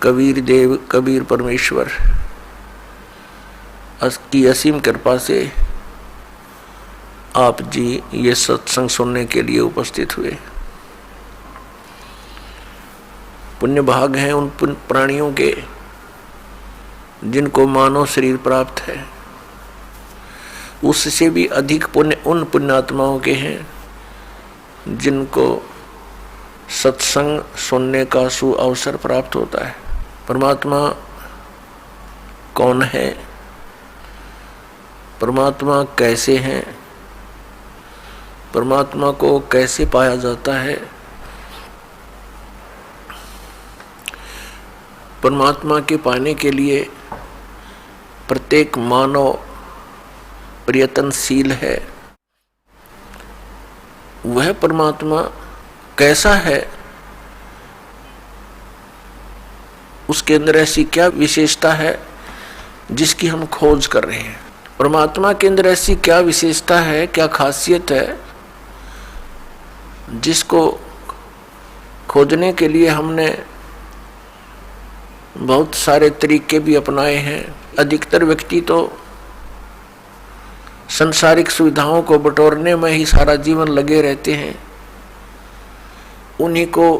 कबीर देव कबीर परमेश्वर की असीम कृपा से आप जी ये सत्संग सुनने के लिए उपस्थित हुए। पुण्य भाग हैं उन प्राणियों के जिनको मानव शरीर प्राप्त है, उससे भी अधिक पुण्य उन पुण्यात्माओं के हैं जिनको सत्संग सुनने का सुअवसर प्राप्त होता है। परमात्मा कौन है, परमात्मा कैसे हैं, परमात्मा को कैसे पाया जाता है, परमात्मा के पाने के लिए प्रत्येक मानव प्रयत्नशील है। वह परमात्मा कैसा है, उसके अंदर ऐसी क्या विशेषता है जिसकी हम खोज कर रहे हैं। परमात्मा के अंदर ऐसी क्या विशेषता है, क्या खासियत है जिसको खोजने के लिए हमने बहुत सारे तरीके भी अपनाए हैं। अधिकतर व्यक्ति तो संसारिक सुविधाओं को बटोरने में ही सारा जीवन लगे रहते हैं, उन्हीं को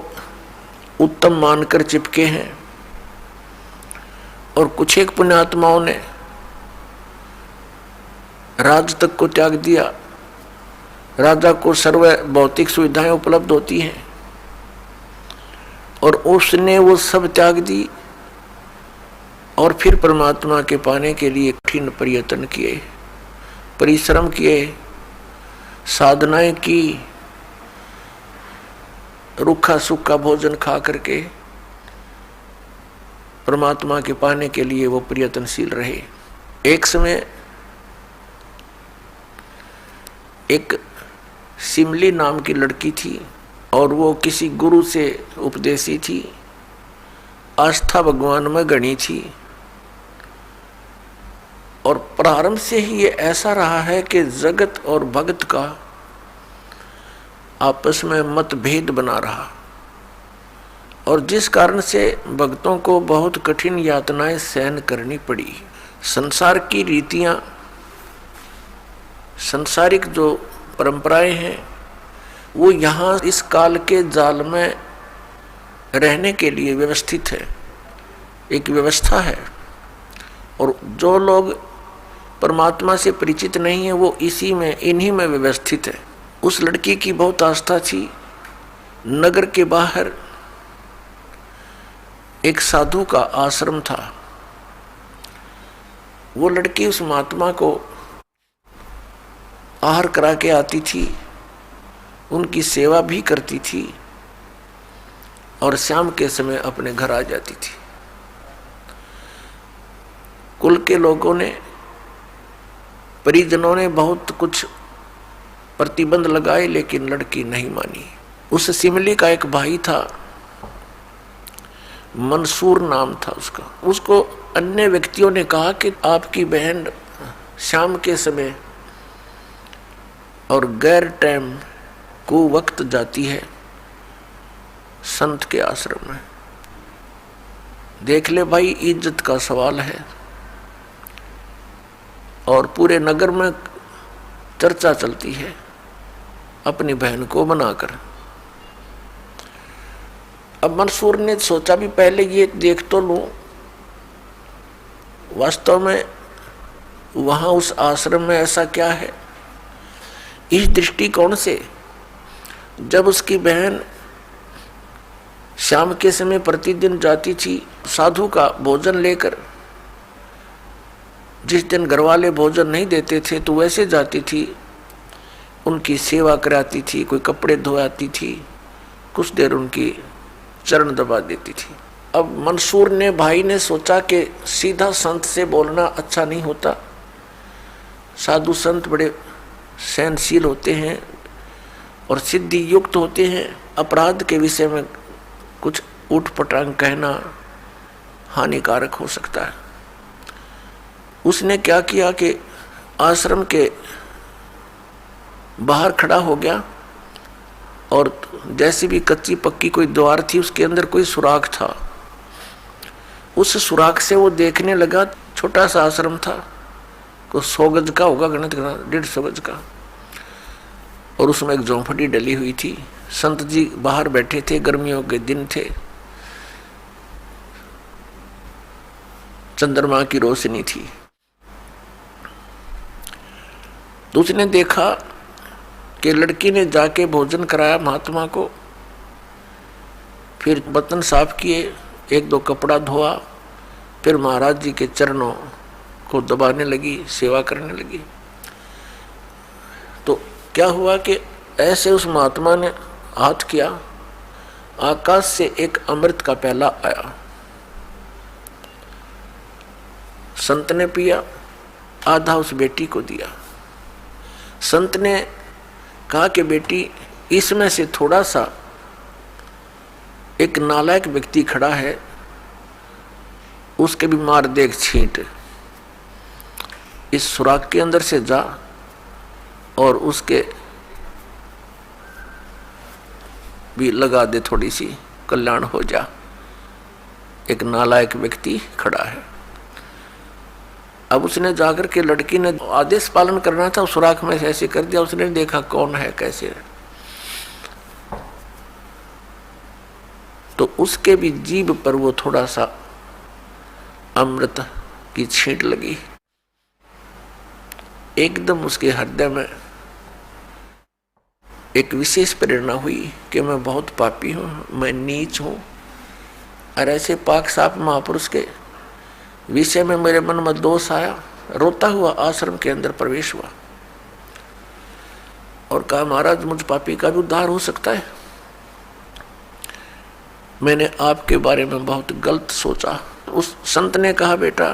उत्तम मानकर चिपके हैं। और कुछ एक पुण्यात्माओं ने राज तक को त्याग दिया। राजा को सर्व भौतिक सुविधाएं उपलब्ध होती हैं और उसने वो सब त्याग दी और फिर परमात्मा के पाने के लिए कठिन प्रयत्न किए, परिश्रम किए, साधनाएं की, रूखा सूखा भोजन खा करके परमात्मा के पाने के लिए वो प्रयत्नशील रहे। एक समय एक सिमली नाम की लड़की थी और वो किसी गुरु से उपदेशी थी, आस्था भगवान में गणी थी। और प्रारंभ से ही ये ऐसा रहा है कि जगत और भगत का आपस में मतभेद बना रहा और जिस कारण से भक्तों को बहुत कठिन यातनाएं सहन करनी पड़ी। संसार की रीतियां, सांसारिक जो परंपराएं हैं वो यहाँ इस काल के जाल में रहने के लिए व्यवस्थित है, एक व्यवस्था है। और जो लोग परमात्मा से परिचित नहीं है वो इसी में, इन्हीं में व्यवस्थित है। उस लड़की की बहुत आस्था थी। नगर के बाहर एक साधु का आश्रम था। वो लड़की उस महात्मा को आहार करा के आती थी, उनकी सेवा भी करती थी और शाम के समय अपने घर आ जाती थी। कुल के लोगों ने, परिजनों ने बहुत कुछ प्रतिबंध लगाए लेकिन लड़की नहीं मानी। उस सिमली का एक भाई था, मंसूर नाम था उसका। उसको अन्य व्यक्तियों ने कहा कि आपकी बहन शाम के समय और गैर टाइम को वक्त जाती है संत के आश्रम में। देख ले भाई, इज्जत का सवाल है और पूरे नगर में चर्चा चलती है अपनी बहन को बनाकर। अब मंसूर ने सोचा भी पहले ये देख तो लूं वास्तव में वहां उस आश्रम में ऐसा क्या है। इस दृष्टिकोण से जब उसकी बहन शाम के समय प्रतिदिन जाती थी साधु का भोजन लेकर, जिस दिन घरवाले भोजन नहीं देते थे तो वैसे जाती थी, उनकी सेवा कराती थी, कोई कपड़े धोआती थी, कुछ देर उनकी चरण दबा देती थी। अब मंसूर ने, भाई ने सोचा कि सीधा संत से बोलना अच्छा नहीं होता। साधु संत बड़े सहनशील होते हैं और सिद्धि युक्त होते हैं। अपराध के विषय में कुछ उठपटांग कहना हानिकारक हो सकता है। उसने क्या किया कि आश्रम के बाहर खड़ा हो गया और जैसी भी कच्ची पक्की कोई द्वार थी उसके अंदर कोई सुराख था, उस सुराख से वो देखने लगा, छोटा सा आश्रम था, को 100 गज का होगा, गणित करना 150 गज का, और उसमें एक झोंपड़ी डली हुई थी। संत जी बाहर बैठे थे, गर्मियों के दिन थे, चंद्रमा की रोशनी थी। तो उसने देखा कि लड़की ने जाके भोजन कराया महात्मा को, फिर बर्तन साफ किए, 1-2 कपड़ा धोआ, फिर महाराज जी के चरणों को दबाने लगी, सेवा करने लगी। तो क्या हुआ कि ऐसे उस महात्मा ने हाथ किया, आकाश से एक अमृत का प्याला आया, संत ने पिया, आधा उस बेटी को दिया। संत ने कहा कि बेटी, इसमें से थोड़ा सा एक नालायक व्यक्ति खड़ा है, उसके भी मार दे एक छींट, इस सुराख के अंदर से जा और उसके भी लगा दे, थोड़ी सी कल्याण हो जा, एक नालायक व्यक्ति खड़ा है। अब उसने जाकर के, लड़की ने आदेश पालन करना था, सुराख में से ऐसे कर दिया। उसने देखा कौन है, कैसे है, तो उसके भी जीभ पर वो थोड़ा सा अमृत की छींट लगी। एकदम उसके हृदय में एक विशेष प्रेरणा हुई कि मैं बहुत पापी हूं, मैं नीच हूं, और ऐसे पाक साफ महापुरुष के विषय में मेरे मन में दोष आया। रोता हुआ आश्रम के अंदर प्रवेश हुआ और कहा, महाराज मुझ पापी का भी उद्धार हो सकता है। मैंने आपके बारे में बहुत गलत सोचा। उस संत ने कहा, बेटा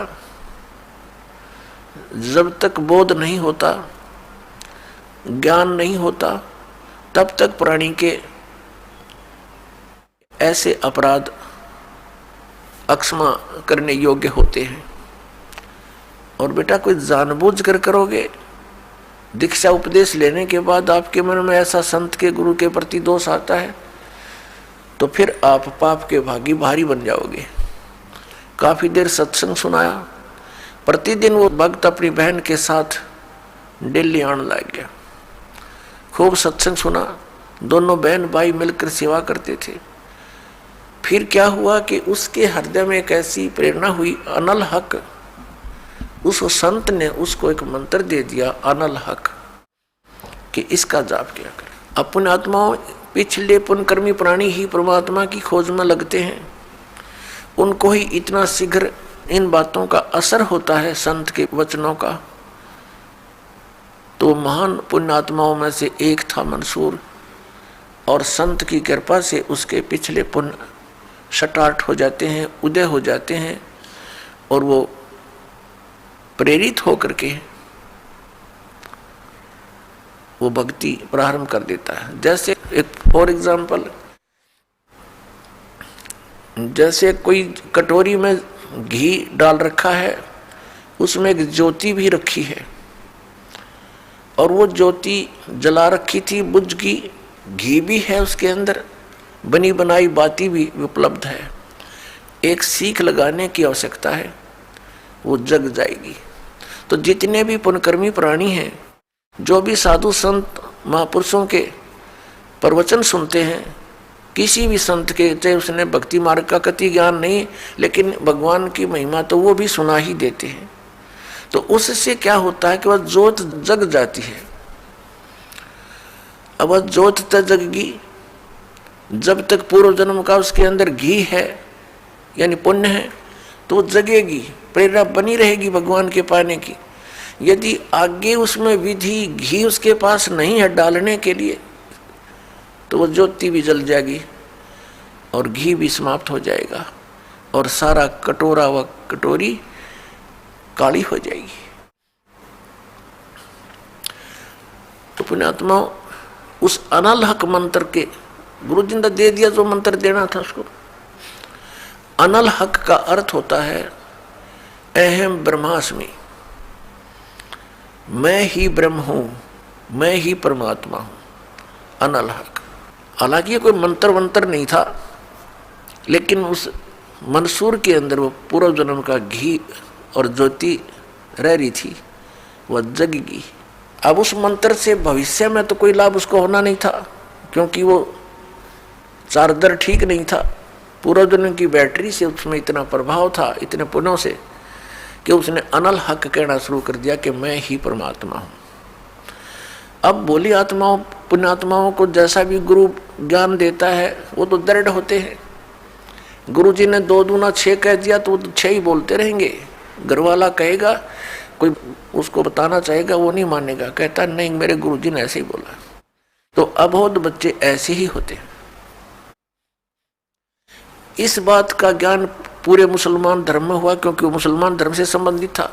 जब तक बोध नहीं होता, ज्ञान नहीं होता, तब तक प्राणी के ऐसे अपराध अक्षमा करने योग्य होते हैं। और बेटा कोई जानबूझ कर करोगे, दीक्षा उपदेश लेने के बाद आपके मन में ऐसा संत के गुरु के प्रति दोष आता है, तो फिर आप पाप के भागी भारी बन जाओगे। काफी देर सत्संग सुनाया, प्रतिदिन वो भक्त अपनी बहन के साथ दिल्ली आने लग गया। खूब सत्संग सुना, दोनों बहन भाई मिलकर सेवा करते थे। फिर क्या हुआ कि उसके हृदय में एक ऐसी प्रेरणा हुई, अनल हक, उस संत ने उसको एक मंत्र दे दिया, अनल हक, कि इसका जाप किया कर। अपने आत्माओं, पिछले पुण्यकर्मी प्राणी ही परमात्मा की खोज में लगते हैं, उनको ही इतना शीघ्र इन बातों का असर होता है, संत के वचनों का। तो महान पुण्यात्माओं में से एक था मंसूर, और संत की कृपा से उसके पिछले पुण्य स्टार्ट हो जाते हैं, उदय हो जाते हैं, और वो प्रेरित होकर के वो भक्ति प्रारंभ कर देता है। जैसे एक फॉर एग्जाम्पल, जैसे कोई कटोरी में घी डाल रखा है, उसमें एक ज्योति भी रखी है, और वो ज्योति जला रखी थी, बुझ गई, घी भी है उसके अंदर, बनी बनाई बाती भी उपलब्ध है, एक सीख लगाने की आवश्यकता है, वो जग जाएगी। तो जितने भी पुण्यकर्मी प्राणी हैं, जो भी साधु संत महापुरुषों के प्रवचन सुनते हैं, किसी भी संत के, चाहे उसने भक्ति मार्ग का कति ज्ञान नहीं, लेकिन भगवान की महिमा तो वो भी सुना ही देते हैं। तो उससे क्या होता है कि वह ज्योत जग जाती है। अब वह ज्योत तक जगगी, जब तक पूर्व जन्म का उसके अंदर घी है, यानी पुण्य है, तो जगेगी, प्रेरणा बनी रहेगी भगवान के पाने की। यदि आगे उसमें विधि घी उसके पास नहीं है डालने के लिए, तो वो ज्योति भी जल जाएगी और घी भी समाप्त हो जाएगा, और सारा कटोरा व कटोरी काली हो जाएगी। तो पुण्यात्मा, उस अनल हक मंत्र के गुरु जी ने दे दिया, जो मंत्र देना था उसको। अनल हक का अर्थ होता है अहम ब्रह्मास्मि, मैं ही ब्रह्म हूं, मैं ही परमात्मा हूं, अनल हक। हालांकि ये कोई मंत्र वंत्र नहीं था, लेकिन उस मंसूर के अंदर वो पूर्व जन्म का घी और ज्योति रह रही थी, वह जगेगी। अब उस मंत्र से भविष्य में तो कोई लाभ उसको होना नहीं था, क्योंकि वो चार्जर ठीक नहीं था। पूर्व जन्म की बैटरी से उसमें इतना प्रभाव था, इतने पुण्यों से, कि उसने अनल हक कहना शुरू कर दिया कि मैं ही परमात्मा हूँ। अब भोली आत्माओं पुण्यात्माओं को जैसा भी गुरु ज्ञान देता है वो तो दृढ़ होते हैं। गुरु जी ने 2 दूना 6 कह दिया तो वो तो 6 ही बोलते रहेंगे। घरवाला कहेगा, कोई उसको बताना चाहेगा, वो नहीं मानेगा, कहता नहीं मेरे गुरु जी ने ऐसे ही बोला। तो अबोध बच्चे ऐसे ही होते हैं। इस बात का ज्ञान पूरे मुसलमान धर्म में हुआ, क्योंकि वो मुसलमान धर्म से संबंधित था।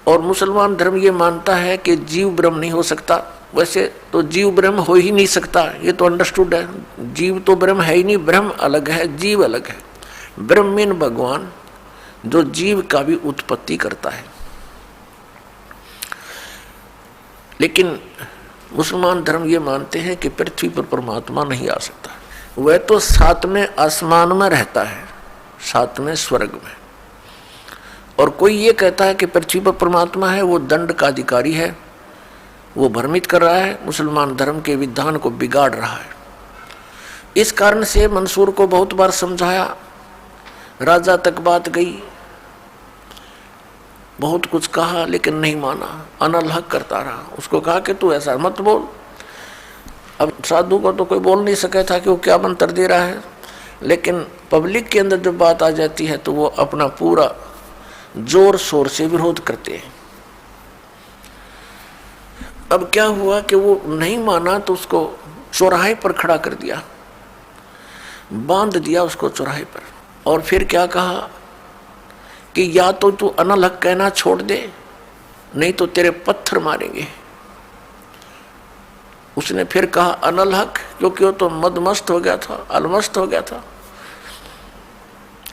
और मुसलमान धर्म ये मानता है कि जीव ब्रह्म नहीं हो सकता। वैसे तो जीव ब्रह्म हो ही नहीं सकता, ये तो अंडरस्टूड है। जीव तो ब्रह्म है ही नहीं, ब्रह्म अलग है, जीव अलग है। ब्रह्म मीन भगवान, जो जीव का भी उत्पत्ति करता है। लेकिन मुसलमान धर्म ये मानते हैं कि पृथ्वी पर परमात्मा नहीं आ सकता। वह तो 7वें आसमान में रहता है, 7वें स्वर्ग में। और कोई ये कहता है कि पृथ्वी पर परमात्मा है, वो दंड का अधिकारी है, वो भ्रमित कर रहा है, मुसलमान धर्म के विधान को बिगाड़ रहा है। इस कारण से मंसूर को बहुत बार समझाया, राजा तक बात गई, बहुत कुछ कहा, लेकिन नहीं माना, अनल हक करता रहा। उसको कहा कि तू ऐसा मत बोल। अब साधु को तो कोई बोल नहीं सका था कि वो क्या मंत्र दे रहा है, लेकिन पब्लिक के अंदर जब बात आ जाती है तो वो अपना पूरा जोर शोर से विरोध करते हैं। अब क्या हुआ कि वो नहीं माना तो उसको चौराहे पर खड़ा कर दिया, बांध दिया उसको चौराहे पर। और फिर क्या कहा कि या तो तू अनल हक कहना छोड़ दे, नहीं तो तेरे पत्थर मारेंगे। उसने फिर कहा अनल हक, क्योंकि वो तो मदमस्त हो गया था, अलमस्त हो गया था।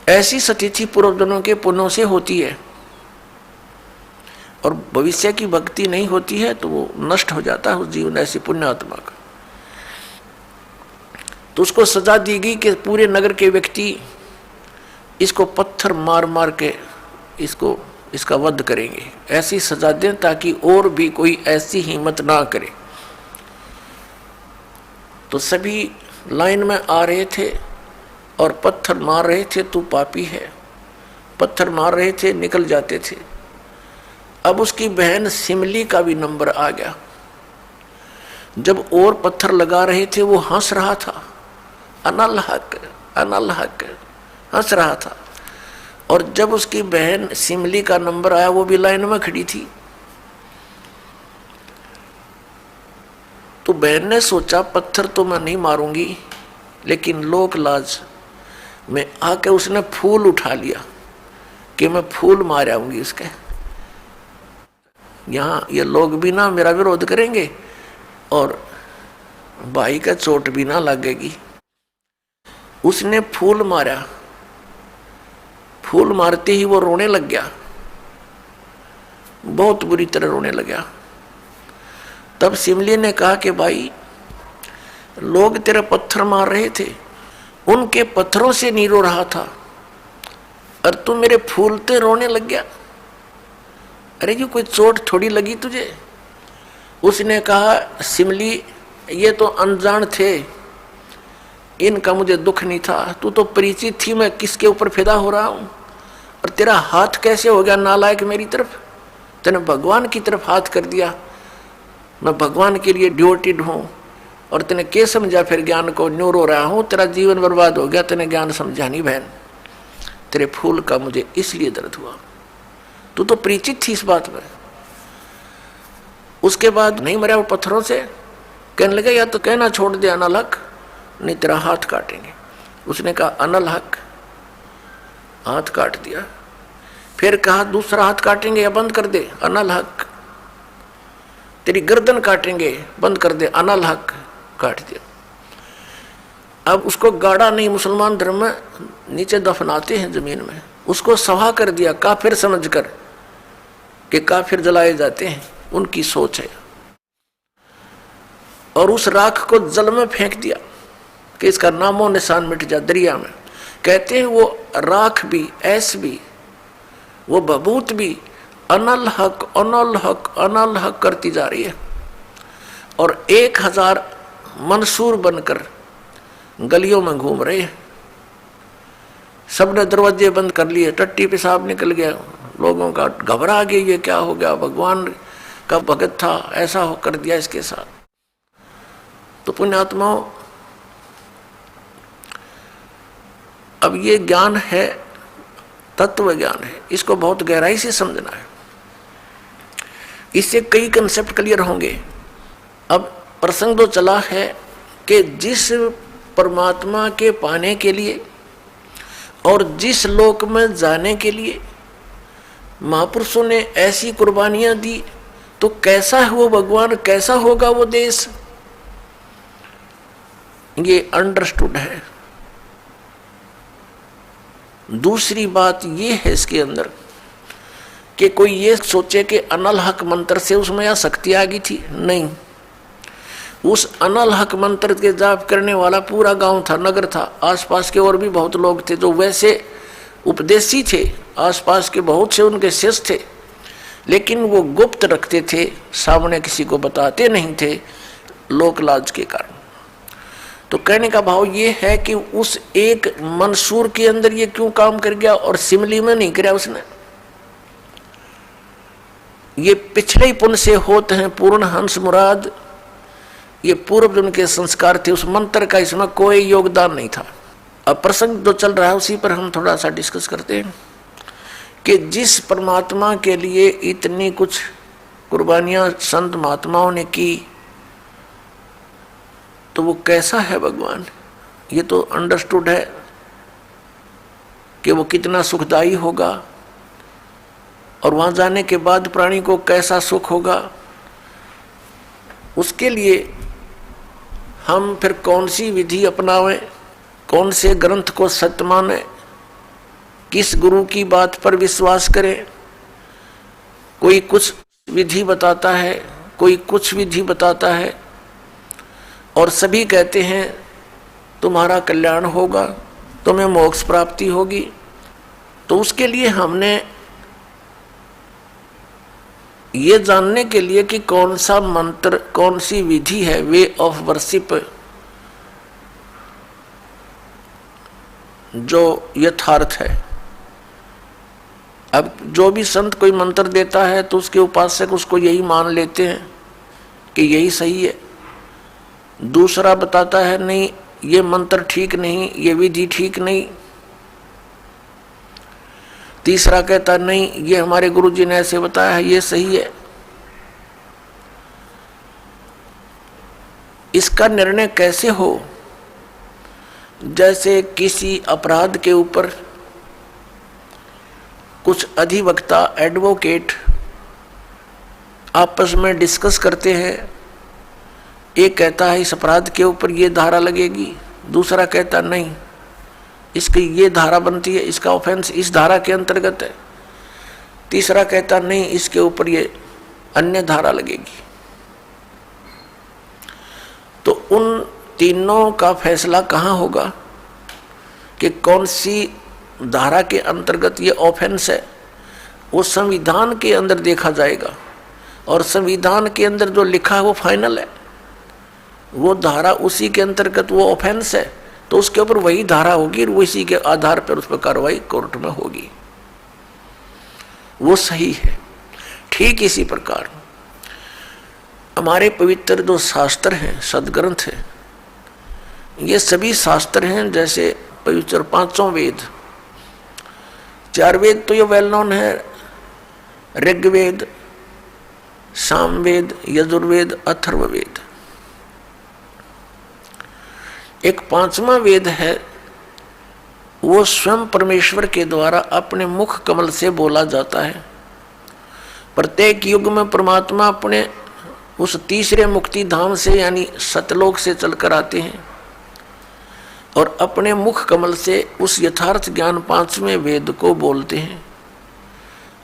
ऐसी स्थिति पूर्वजन्मों के पुण्यों से होती है, और भविष्य की भक्ति नहीं होती है तो वो नष्ट हो जाता है उस जीवन ऐसी पुण्यात्मा का। तो उसको सजा दी गई कि पूरे नगर के व्यक्ति इसको पत्थर मार मार के इसका वध करेंगे। ऐसी सजा दें ताकि और भी कोई ऐसी हिम्मत ना करे। तो सभी लाइन में आ रहे थे और पत्थर मार रहे थे, तू पापी है, पत्थर मार रहे थे, निकल जाते थे। अब उसकी बहन सिमली का भी नंबर आ गया। जब और पत्थर लगा रहे थे वो हंस रहा था, अनल हक हंस रहा था। और जब उसकी बहन सिमली का नंबर आया, वो भी लाइन में खड़ी थी। तो बहन ने सोचा पत्थर तो मैं नहीं मारूंगी, लेकिन लोक लाज में आके उसने फूल उठा लिया कि मैं फूल मार आऊंगी उसके। यहाँ ये लोग भी ना मेरा विरोध करेंगे और भाई का चोट भी ना लगेगी। उसने फूल मारा, फूल मारते ही वो रोने लग गया, बहुत बुरी तरह रोने लगा। तब सिमली ने कहा कि भाई लोग तेरे पत्थर मार रहे थे, उनके पत्थरों से नहीं रो रहा था, और तू मेरे फूलते रोने लग गया। अरे जी कोई चोट थोड़ी लगी तुझे? उसने कहा सिमली ये तो अनजान थे, इनका मुझे दुख नहीं था, तू तो परिचित थी मैं किसके ऊपर फिदा हो रहा हूं। और तेरा हाथ कैसे हो गया नालायक मेरी तरफ? तूने भगवान की तरफ हाथ कर दिया, मैं भगवान के लिए डिवोटेड हूं, और तूने क्या समझा फिर ज्ञान को? न्यू रो रहा हूं, तेरा जीवन बर्बाद हो गया, तूने ज्ञान समझा नहीं बहन। तेरे फूल का मुझे इसलिए दर्द हुआ, तू तो परिचित थी इस बात में। उसके बाद नहीं मरा वो पत्थरों से, कहने लगा या तो कहना छोड़ दे अनल हक, नहीं तेरा हाथ काटेंगे। उसने कहा अनल हक, हाथ काट दिया। फिर कहा दूसरा हाथ काटेंगे या बंद कर दे, अनल हक। तेरी गर्दन काटेंगे, बंद कर दे, अनल हक, काट दिया। अब उसको गाड़ा नहीं, मुसलमान धर्म में नीचे दफनाते हैं जमीन में, उसको सवा कर दिया काफिर समझकर कि काफिर जलाए जाते हैं, उनकी सोच है। और उस राख को जल में फेंक दिया कि इसका नामो निशान मिट जा दरिया में। कहते हैं वो राख भी, ऐस भी, वो बबूत भी अनल हक अनल हक अनल हक करती जा रही है। और 1000 मंसूर बनकर गलियों में घूम रहे हैं। सबने दरवाजे बंद कर लिए, टट्टी पेशाब निकल गया, लोगों का घबरा गया, ये क्या हो गया, भगवान का भगत था, ऐसा हो कर दिया इसके साथ। तो पुण्यात्माओं, अब ये ज्ञान है, तत्व ज्ञान है, इसको बहुत गहराई से समझना है। इससे कई कंसेप्ट क्लियर होंगे। अब प्रसंग तो चला है कि जिस परमात्मा के पाने के लिए और जिस लोक में जाने के लिए महापुरुषों ने ऐसी कुर्बानियां दी, तो कैसा है वो भगवान, कैसा होगा वो देश, ये अंडरस्टूड है। दूसरी बात ये है इसके अंदर कि कोई ये सोचे कि अनल हक मंत्र से उसमें या शक्ति आ गई थी, नहीं। उस अनल हक मंत्र के जाप करने वाला पूरा गांव था, नगर था, आसपास के और भी बहुत लोग थे जो वैसे उपदेशी थे, आसपास के बहुत से उनके शिष्य थे, लेकिन वो गुप्त रखते थे, सामने किसी को बताते नहीं थे, लोक लाज के कारण। तो कहने का भाव ये है कि उस एक मंसूर के अंदर ये क्यों काम कर गया और सिमली में नहीं किया उसने। ये पिछले ही पुण्य से होते हैं पूर्ण हंस मुराद, ये पूर्व जन्म के संस्कार थे, उस मंत्र का इसमें कोई योगदान नहीं था। अब प्रसंग जो चल रहा है उसी पर हम थोड़ा सा डिस्कस करते हैं कि जिस परमात्मा के लिए इतनी कुछ कुर्बानियां संत महात्माओं ने की, तो वो कैसा है भगवान, ये तो अंडरस्टूड है कि वो कितना सुखदायी होगा, और वहां जाने के बाद प्राणी को कैसा सुख होगा। उसके लिए हम फिर कौन सी विधि अपनावें, कौन से ग्रंथ को सत्य माने, किस गुरु की बात पर विश्वास करें। कोई कुछ विधि बताता है, कोई कुछ विधि बताता है, और सभी कहते हैं तुम्हारा कल्याण होगा, तुम्हें मोक्ष प्राप्ति होगी। तो उसके लिए हमने ये जानने के लिए कि कौन सा मंत्र, कौन सी विधि है, वे ऑफ वर्शिप जो यथार्थ है। अब जो भी संत कोई मंत्र देता है तो उसके उपासक उसको यही मान लेते हैं कि यही सही है। दूसरा बताता है नहीं ये मंत्र ठीक नहीं, ये विधि ठीक नहीं। तीसरा कहता नहीं ये हमारे गुरुजी ने ऐसे बताया है, ये सही है। इसका निर्णय कैसे हो? जैसे किसी अपराध के ऊपर कुछ अधिवक्ता, एडवोकेट आपस में डिस्कस करते हैं। एक कहता है इस अपराध के ऊपर ये धारा लगेगी, दूसरा कहता नहीं इसकी ये धारा बनती है, इसका ऑफेंस इस धारा के अंतर्गत है, तीसरा कहता नहीं इसके ऊपर ये अन्य धारा लगेगी। तो उन तीनों का फैसला कहाँ होगा कि कौन सी धारा के अंतर्गत ये ऑफेंस है? वो संविधान के अंदर देखा जाएगा, और संविधान के अंदर जो लिखा है वो फाइनल है। वो धारा उसी के अंतर्गत वो ऑफेंस है, तो उसके ऊपर वही धारा होगी और उसी के आधार पर उस पर कार्रवाई कोर्ट में होगी। वो सही है। ठीक इसी प्रकार हमारे पवित्र जो शास्त्र हैं, सदग्रंथ हैं, ये सभी शास्त्र हैं जैसे पवित्र पांचों वेद। 4 वेद तो ये वेल नोन है, ऋग्वेद, सामवेद, यजुर्वेद, अथर्ववेद। एक 5वां वेद है, वो स्वयं परमेश्वर के द्वारा अपने मुख कमल से बोला जाता है। प्रत्येक युग में परमात्मा अपने उस तीसरे मुक्ति धाम से यानी सतलोक से चलकर आते हैं और अपने मुख कमल से उस यथार्थ ज्ञान 5वें वेद को बोलते हैं।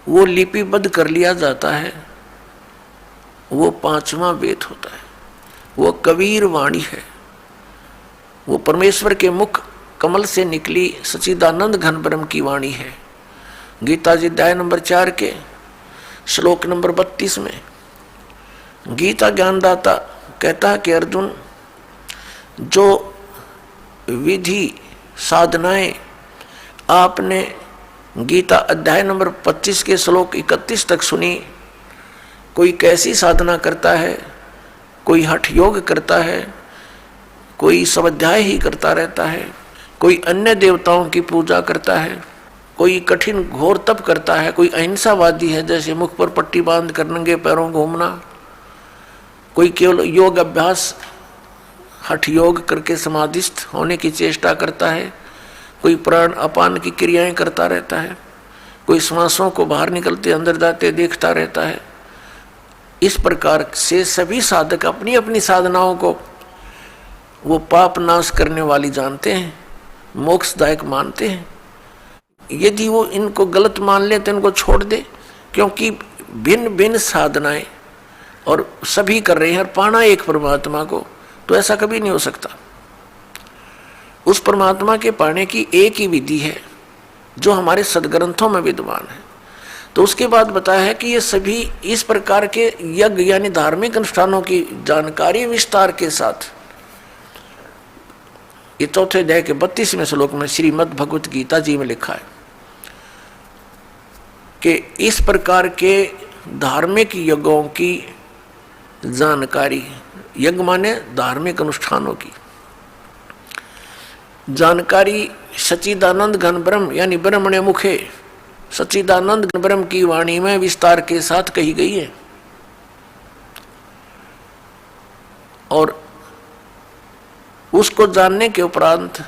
वो लिपिबद्ध कर लिया जाता है, वो 5वां वेद होता है। वो कबीर वाणी है, वो परमेश्वर के मुख कमल से निकली सच्चिदानंद घन ब्रह्म की वाणी है। गीता जी अध्याय नंबर 4 के श्लोक नंबर 32 में गीता ज्ञानदाता कहता है कि अर्जुन, जो विधि साधनाएं आपने गीता अध्याय नंबर 25 के श्लोक 31 तक सुनी, कोई कैसी साधना करता है, कोई हठ योग करता है, कोई स्वाध्याय ही करता रहता है, कोई अन्य देवताओं की पूजा करता है, कोई कठिन घोर तप करता है, कोई अहिंसावादी है जैसे मुख पर पट्टी बांध कर नंगे पैरों घूमना, कोई केवल योग अभ्यास हठ योग करके समाधिस्थ होने की चेष्टा करता है, कोई प्राण अपान की क्रियाएं करता रहता है, कोई श्वासों को बाहर निकलते अंदर जाते देखता रहता है। इस प्रकार से सभी साधक अपनी अपनी साधनाओं को वो पाप नाश करने वाली जानते हैं, मोक्षदायक मानते हैं। यदि वो इनको गलत मान ले तो इनको छोड़ दे, क्योंकि भिन्न भिन्न साधनाएं और सभी कर रहे हैं और पाना एक परमात्मा को, तो ऐसा कभी नहीं हो सकता। उस परमात्मा के पाने की एक ही विधि है जो हमारे सदग्रंथों में विद्यमान है। तो उसके बाद बताया है कि ये सभी इस प्रकार के यज्ञ यानी धार्मिक अनुष्ठानों की जानकारी विस्तार के साथ, ये चौथे अध्याय के 32वें श्लोक में श्रीमद् भगवत गीता जी में लिखा है कि इस प्रकार के धार्मिक यज्ञों की जानकारी, यज्ञ माने धार्मिक अनुष्ठानों की जानकारी सच्चिदानंद घन ब्रह्म यानी ब्रह्मणे मुखे सच्चिदानंद घन ब्रह्म की वाणी में विस्तार के साथ कही गई है। और उसको जानने के उपरांत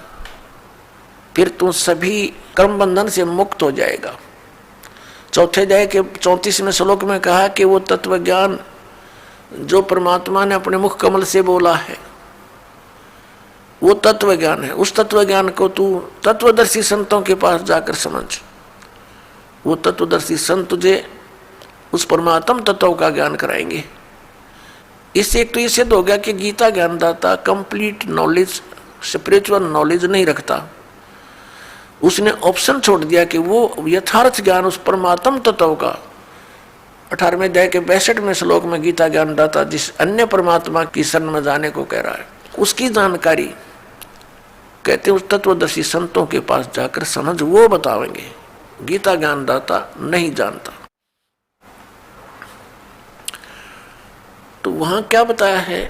फिर तू सभी कर्म बंधन से मुक्त हो जाएगा। चौथे अध्याय के 34वें श्लोक में कहा कि वो तत्व ज्ञान जो परमात्मा ने अपने मुख कमल से बोला है वो तत्व ज्ञान है। उस तत्व ज्ञान को तू तत्वदर्शी संतों के पास जाकर समझ। वो तत्वदर्शी संत तुझे उस परमात्म तत्व का ज्ञान कराएंगे। इससे एक तो ये सिद्ध हो गया कि गीता ज्ञानदाता कंप्लीट नॉलेज, स्पिरिचुअल नॉलेज नहीं रखता। उसने ऑप्शन छोड़ दिया कि वो यथार्थ ज्ञान उस परमात्म तत्व का 18वें अध्याय के 62वें श्लोक में गीता ज्ञानदाता जिस अन्य परमात्मा की शरण में जाने को कह रहा है, उसकी जानकारी कहते उस तत्वदर्शी संतों के पास जाकर समझ, वो बतावेंगे। गीता ज्ञानदाता नहीं जानता। तो वहां क्या बताया है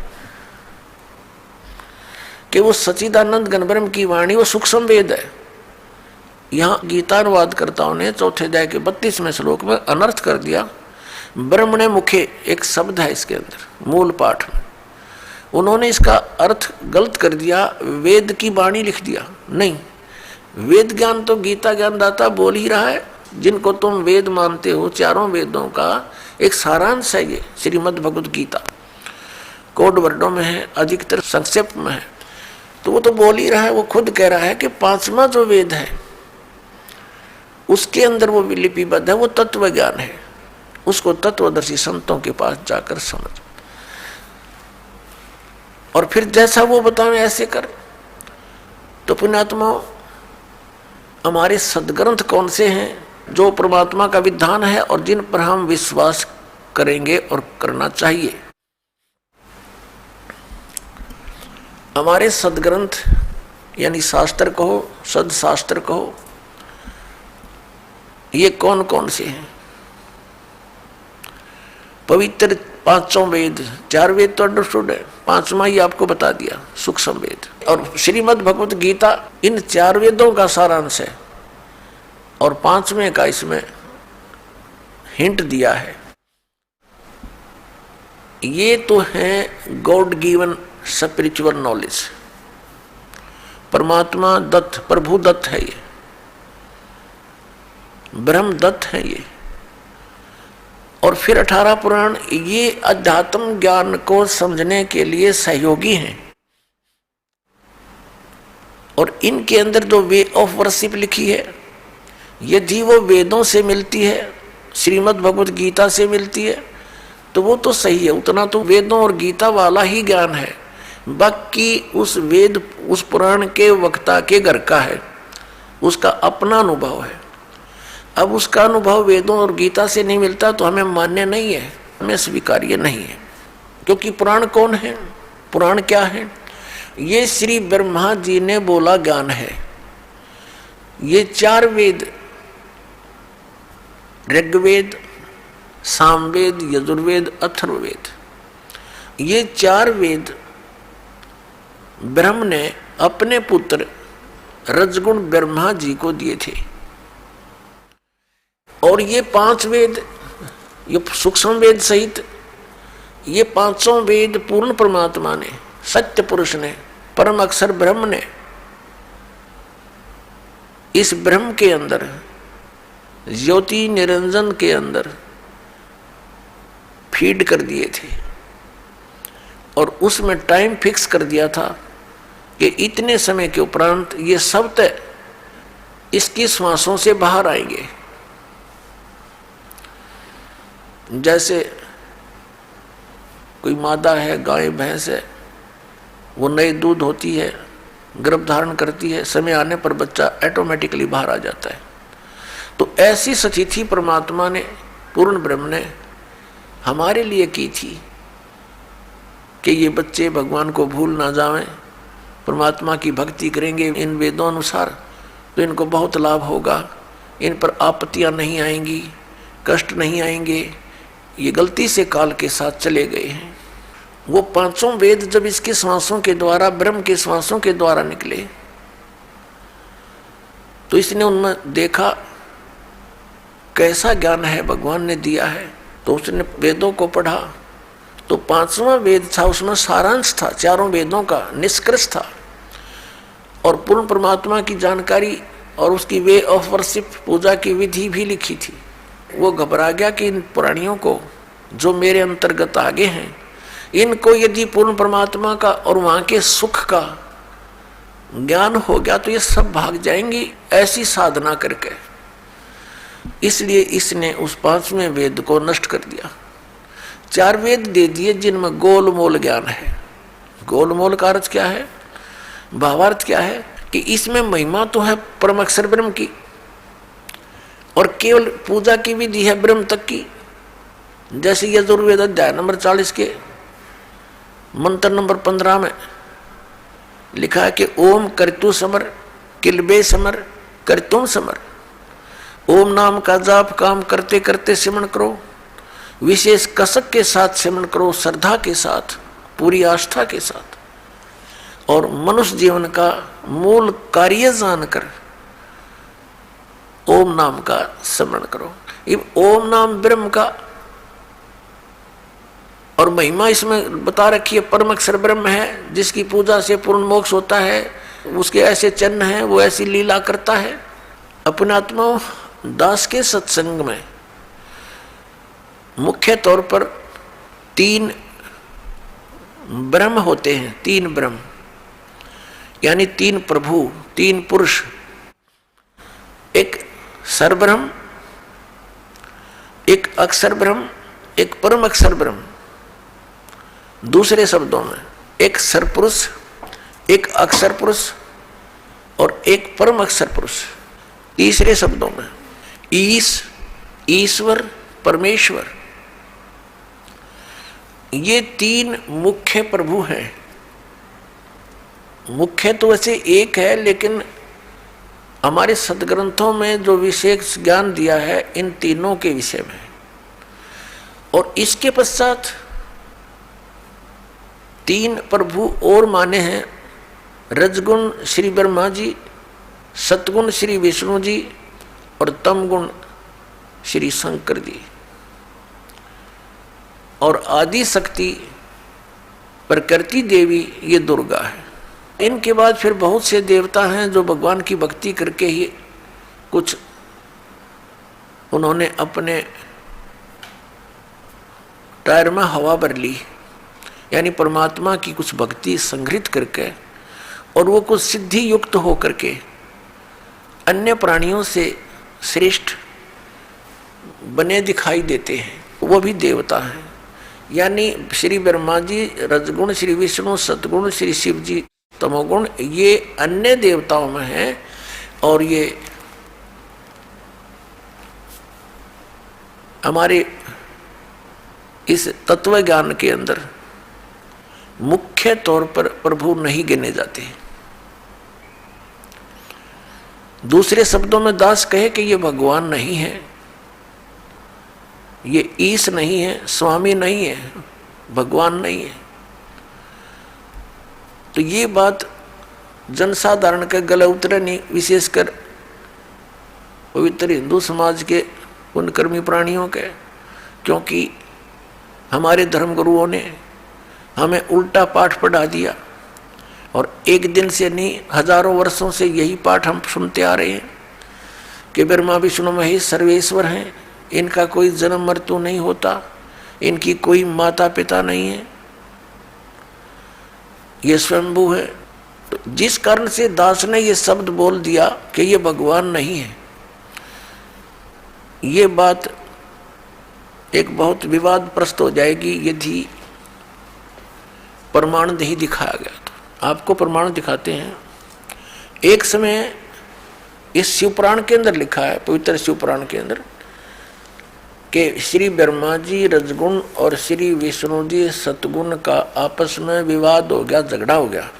कि वो सच्चिदानंद घन ब्रह्म की वाणी वो सूक्ष्म वेद है। यहां गीतानुवादकर्ताओं ने चौथे अध्याय के 32वें श्लोक में अनर्थ कर दिया। ब्रह्मणे मुखे एक शब्द है इसके अंदर मूल पाठ में, उन्होंने इसका अर्थ गलत कर दिया, वेद की वाणी लिख दिया। नहीं, वेद ज्ञान तो गीता ज्ञानदाता बोल ही रहा है। जिनको तुम वेद मानते हो, चारों वेदों का एक सारांश है ये श्रीमद् भगवत गीता। कोड वर्डों में है, अधिकतर संक्षेप में है। तो वो तो बोल ही रहा है, वो खुद कह रहा है कि 5वां जो वेद है उसके अंदर वो लिपिबद्ध है, वो तत्व ज्ञान है। उसको तत्वदर्शी संतों के पास जाकर समझ और फिर जैसा वो बतावे ऐसे कर। तो पुण्यात्मा, हमारे सदग्रंथ कौन से हैं जो परमात्मा का विधान है और जिन पर हम विश्वास करेंगे और करना चाहिए। हमारे सदग्रंथ यानी शास्त्र कहो, सदशास्त्र कहो, ये कौन कौन से हैं? पवित्र 5 वेद, 4 वेद तो अंडरस्टूड है, 5वां ही आपको बता दिया सूक्ष्म वेद। और श्रीमद् भगवत गीता इन 4 वेदों का सारांश है और 5वें का इसमें हिंट दिया है। ये तो है गॉड गिवन स्पिरिचुअल नॉलेज, परमात्मा दत्त, प्रभु दत्त है, ये ब्रह्म दत्त है ये। और फिर 18 पुराण ये अध्यात्म ज्ञान को समझने के लिए सहयोगी हैं। और इनके अंदर जो वे ऑफ वर्शिप लिखी है, यदि वो वेदों से मिलती है, श्रीमद् भगवत गीता से मिलती है, तो वो तो सही है। उतना तो वेदों और गीता वाला ही ज्ञान है। बाकी उस वेद, उस पुराण के वक्ता के घर का है, उसका अपना अनुभव है। अब उसका अनुभव वेदों और गीता से नहीं मिलता तो हमें मान्य नहीं है, हमें स्वीकार्य नहीं है। क्योंकि पुराण कौन है, पुराण क्या है? ये श्री ब्रह्मा जी ने बोला ज्ञान है। ये 4 वेद, ऋग्वेद, सामवेद, यजुर्वेद, अथर्ववेद, ये 4 वेद ब्रह्म ने अपने पुत्र रजगुण ब्रह्मा जी को दिए थे। और ये 5 वेद, ये सूक्ष्म वेद सहित ये 5 वेद पूर्ण परमात्मा ने, सत्य पुरुष ने, परम अक्षर ब्रह्म ने इस ब्रह्म के अंदर, ज्योति निरंजन के अंदर फीड कर दिए थे। और उसमें टाइम फिक्स कर दिया था कि इतने समय के उपरांत ये सब तय इसकी श्वासों से बाहर आएंगे। जैसे कोई मादा है, गाय भैंस है, वो नई दूध होती है, गर्भ धारण करती है, समय आने पर बच्चा ऑटोमेटिकली बाहर आ जाता है। तो ऐसी स्थिति परमात्मा ने, पूर्ण ब्रह्म ने हमारे लिए की थी कि ये बच्चे भगवान को भूल ना जावें, परमात्मा की भक्ति करेंगे इन वेदों अनुसार तो इनको बहुत लाभ होगा, इन पर आपत्तियां नहीं आएंगी, कष्ट नहीं आएंगे। ये गलती से काल के साथ चले गए हैं। वो 5 वेद जब इसके श्वासों के द्वारा, ब्रह्म के श्वासों के द्वारा निकले तो इसने उनमें देखा कैसा ज्ञान है भगवान ने दिया है। तो उसने वेदों को पढ़ा तो 5वां वेद था, उसमें सारांश था, 4 वेदों का निष्कर्ष था और पूर्ण परमात्मा की जानकारी और उसकी वे ऑफ वर्शिप, पूजा की विधि भी लिखी थी। वो घबरा गया कि इन प्राणियों को जो मेरे अंतर्गत आगे हैं, इनको यदि पूर्ण परमात्मा का और वहाँ के सुख का ज्ञान हो गया तो ये सब भाग जाएंगी ऐसी साधना करके। इसलिए इसने उस 5वें वेद को नष्ट कर दिया। 4 वेद दे दिए जिनमें गोलमोल ज्ञान है। गोलमोल का अर्थ क्या है, भावार्थ क्या है कि इसमें महिमा तो है परम अक्षर ब्रह्म की और केवल पूजा की विधि है ब्रह्म तक की। जैसे यजुर्वेद अध्याय नंबर 40 के मंत्र नंबर 15 में लिखा है कि ओम कर्तु समर किलबे समर कर्तुम समर। ओम नाम का जाप काम करते करते सिमरण करो, विशेष कसक के साथ सिमरण करो, श्रद्धा के साथ, पूरी आस्था के साथ, और मनुष्य जीवन का मूल कार्य जानकर ओम नाम का स्मरण करो। ये ओम नाम ब्रह्म का और महिमा इसमें बता रखी है। परम अक्षर ब्रह्म है जिसकी पूजा से पूर्ण मोक्ष होता है, उसके ऐसे चिन्ह हैं, वो ऐसी लीला करता है। अपने आत्मा दास के सत्संग में मुख्य तौर पर 3 ब्रह्म होते हैं, 3 ब्रह्म यानी 3 प्रभु, 3 पुरुष। एक सरब्रह्म, एक अक्षर ब्रह्म, एक परम अक्षर ब्रह्म। दूसरे शब्दों में एक सरपुरुष, एक अक्षर पुरुष और एक परम अक्षर पुरुष। तीसरे शब्दों में ईश्वर, परमेश्वर। ये 3 मुख्य प्रभु हैं। मुख्य तो वैसे एक है, लेकिन हमारे सदग्रंथों में जो विशेष ज्ञान दिया है इन तीनों के विषय में। और इसके पश्चात 3 प्रभु और माने हैं, रजगुण श्री ब्रह्मा जी, सतगुण श्री विष्णु जी और तमगुण श्री शंकर जी, और आदि शक्ति प्रकृति देवी ये दुर्गा है। इनके बाद फिर बहुत से देवता हैं जो भगवान की भक्ति करके ही कुछ उन्होंने अपने टायर में हवा भर ली, यानी परमात्मा की कुछ भक्ति संग्रहित करके, और वो कुछ सिद्धि युक्त हो करके अन्य प्राणियों से श्रेष्ठ बने दिखाई देते हैं, वो भी देवता हैं। यानी श्री ब्रह्मा जी रजगुण, श्री विष्णु सतगुण, श्री शिव जी तमोगुण, ये अन्य देवताओं में है। और ये हमारे इस तत्व ज्ञान के अंदर मुख्य तौर पर प्रभु नहीं गिने जाते। दूसरे शब्दों में दास कहे कि ये भगवान नहीं है, ये ईश नहीं है, स्वामी नहीं है, भगवान नहीं है। तो ये बात जनसाधारण के गले उतरे नहीं, विशेषकर पवित्र हिंदू समाज के पुण्यकर्मी प्राणियों के, क्योंकि हमारे धर्मगुरुओं ने हमें उल्टा पाठ पढ़ा दिया। और एक दिन से नहीं, हजारों वर्षों से यही पाठ हम सुनते आ रहे हैं कि ब्रह्मा विष्णु महेश सर्वेश्वर हैं, इनका कोई जन्म मृत्यु नहीं होता, इनकी कोई माता पिता नहीं है, ये स्वयंभू है। तो जिस कारण से दास ने ये शब्द बोल दिया कि ये भगवान नहीं है, ये बात एक बहुत विवादप्रस्त हो जाएगी यदि प्रमाण नहीं दिखाया गया। तो आपको प्रमाण दिखाते हैं। एक समय इस शिवपुराण के अंदर लिखा है, पवित्र शिवपुराण के अंदर, कि श्री ब्रह्मा जी रजगुण और श्री विष्णु जी सतगुण का आपस में विवाद हो गया, झगड़ा हो गया।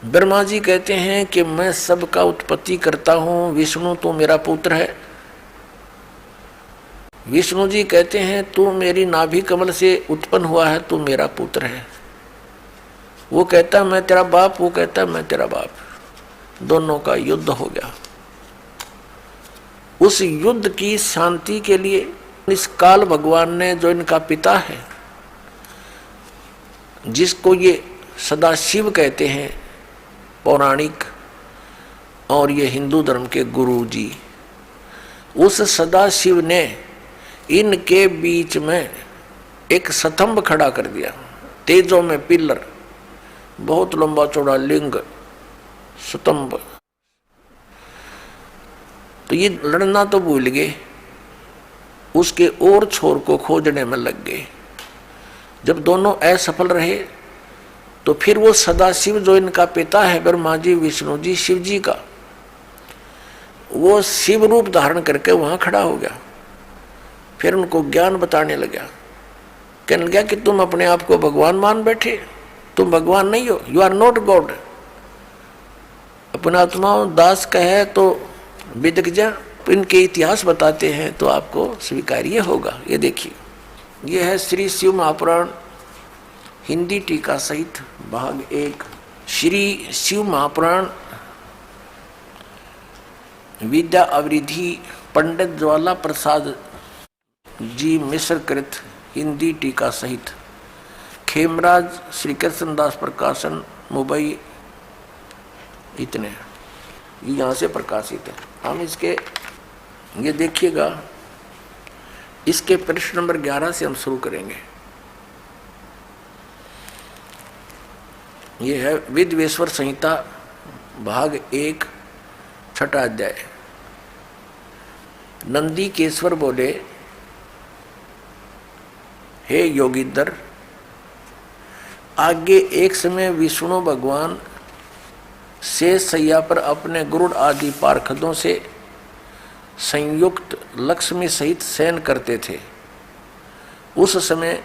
ब्रह्मा जी कहते हैं कि मैं सबका उत्पत्ति करता हूं, विष्णु तू मेरा पुत्र है। विष्णु जी कहते हैं तू मेरी नाभि कमल से उत्पन्न हुआ है, तू मेरा पुत्र है। वो कहता मैं तेरा बाप, वो कहता मैं तेरा बाप। दोनों का युद्ध हो गया। उस युद्ध की शांति के लिए इस काल भगवान ने, जो इनका पिता है, जिसको ये सदाशिव कहते हैं पौराणिक, और ये हिंदू धर्म के गुरु जी, उस सदाशिव ने इनके बीच में एक स्तंभ खड़ा कर दिया, तेजों में पिलर, बहुत लंबा चौड़ा लिंग स्तंभ। तो ये लड़ना तो भूल गए, उसके और छोर को खोजने में लग गए। जब दोनों असफल रहे तो फिर वो सदाशिव, जो इनका पिता है ब्रह्मा जी विष्णु जी शिव जी का, वो शिव रूप धारण करके वहां खड़ा हो गया। फिर उनको ज्ञान बताने लगा, कहने लगा कि तुम अपने आप को भगवान मान बैठे, तुम भगवान नहीं हो, यू आर नॉट गॉड। अपना आत्मा दास कहे तो विदक जा, इनके इतिहास बताते हैं तो आपको स्वीकार्य होगा। ये देखिए, ये है श्री शिव महापुराण हिंदी टीका सहित भाग 1। श्री शिव महापुराण विद्या अवरिधि पंडित ज्वाला प्रसाद जी मिश्र कृत हिंदी टीका सहित, खेमराज श्री कृष्णदास प्रकाशन मुंबई, इतने यहाँ से प्रकाशित है। हम इसके ये देखिएगा, इसके पृष्ठ नंबर 11 से हम शुरू करेंगे। ये है विद्वेश्वर संहिता भाग 1 छठा अध्याय। नंदी केश्वर बोले, हे योगींद्र, आगे एक समय विष्णु भगवान शेष सैया पर अपने गरुड़ आदि पार्षदों से संयुक्त लक्ष्मी सहित शयन करते थे। उस समय